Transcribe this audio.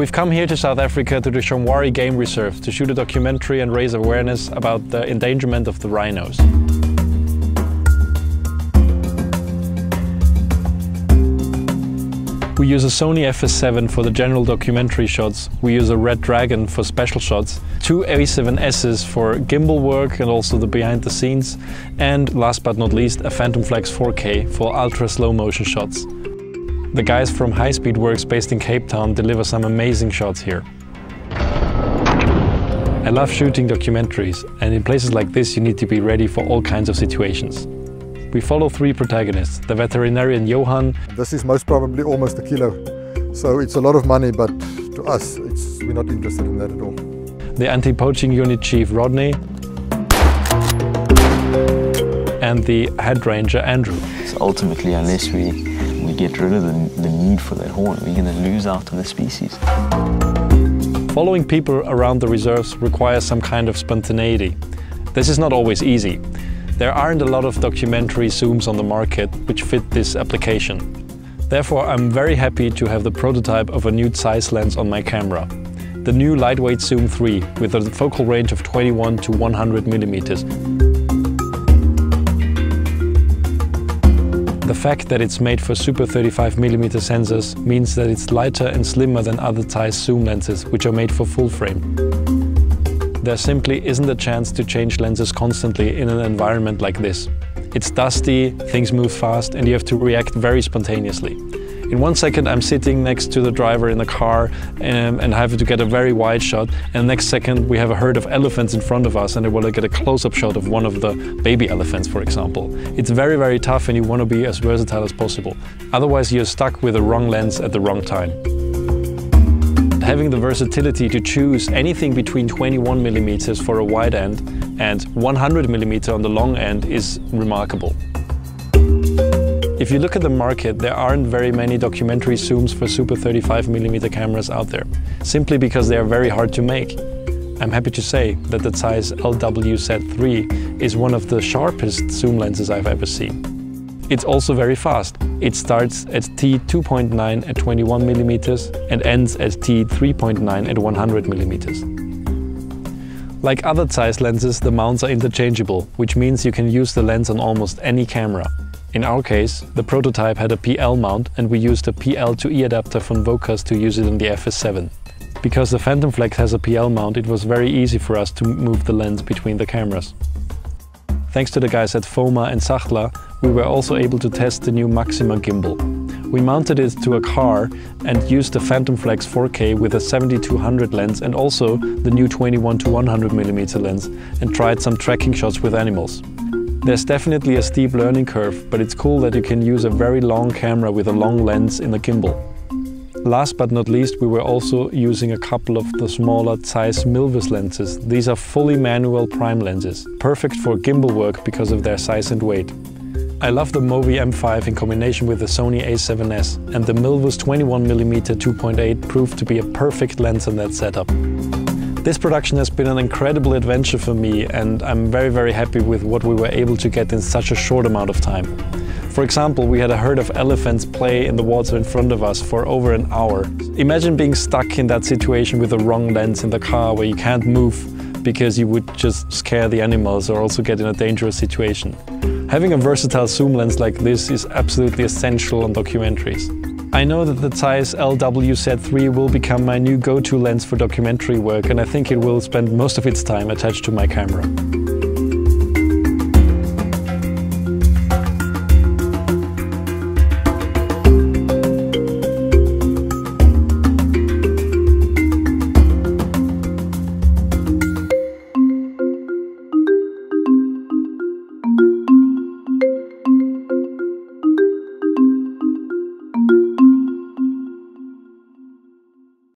We've come here to South Africa to the Shomwari Game Reserve to shoot a documentary and raise awareness about the endangerment of the rhinos. We use a Sony FS7 for the general documentary shots, we use a Red Dragon for special shots, two A7Ss for gimbal work and also the behind the scenes, and last but not least a Phantom Flex 4K for ultra slow motion shots. The guys from High Speed Works based in Cape Town deliver some amazing shots here. I love shooting documentaries, and in places like this you need to be ready for all kinds of situations. We follow three protagonists, the veterinarian Johan. This is most probably almost a kilo, so it's a lot of money, but to us we're not interested in that at all. The anti-poaching unit chief Rodney and the head ranger Andrew. So ultimately, unless we get rid of the need for that horn, we're going to lose out on the species. Following people around the reserves requires some kind of spontaneity. This is not always easy. There aren't a lot of documentary zooms on the market which fit this application. Therefore, I'm very happy to have the prototype of a new ZEISS lens on my camera. The new Lightweight Zoom 3 with a focal range of 21 to 100 millimeters. The fact that it's made for super 35mm sensors means that it's lighter and slimmer than other ZEISS zoom lenses which are made for full frame. There simply isn't a chance to change lenses constantly in an environment like this. It's dusty, things move fast, and you have to react very spontaneously. In 1 second I'm sitting next to the driver in the car and have to get a very wide shot, and next second we have a herd of elephants in front of us and I want to get a close-up shot of one of the baby elephants, for example. It's very, very tough and you want to be as versatile as possible. Otherwise you're stuck with the wrong lens at the wrong time. Having the versatility to choose anything between 21mm for a wide end and 100mm on the long end is remarkable. If you look at the market, there aren't very many documentary zooms for super 35mm cameras out there, simply because they are very hard to make. I'm happy to say that the ZEISS LWZ.3 is one of the sharpest zoom lenses I've ever seen. It's also very fast. It starts at T2.9 at 21mm and ends at T3.9 at 100mm. Like other ZEISS lenses, the mounts are interchangeable, which means you can use the lens on almost any camera. In our case, the prototype had a PL mount and we used a PL to E adapter from Vocus to use it on the FS7. Because the Phantom Flex has a PL mount, it was very easy for us to move the lens between the cameras. Thanks to the guys at FOMA and Sachtler, we were also able to test the new Maxima gimbal. We mounted it to a car and used the Phantom Flex 4K with a 70-200 lens and also the new 21 to 100mm lens and tried some tracking shots with animals. There's definitely a steep learning curve, but it's cool that you can use a very long camera with a long lens in the gimbal. Last but not least, we were also using a couple of the smaller ZEISS Milvus lenses. These are fully manual prime lenses, perfect for gimbal work because of their size and weight. I love the Movi M5 in combination with the Sony A7S, and the Milvus 21mm 2.8 proved to be a perfect lens in that setup. This production has been an incredible adventure for me, and I'm very, very happy with what we were able to get in such a short amount of time. For example, we had a herd of elephants play in the water in front of us for over an hour. Imagine being stuck in that situation with the wrong lens in the car where you can't move because you would just scare the animals or also get in a dangerous situation. Having a versatile zoom lens like this is absolutely essential on documentaries. I know that the ZEISS LWZ.3 will become my new go-to lens for documentary work, and I think it will spend most of its time attached to my camera.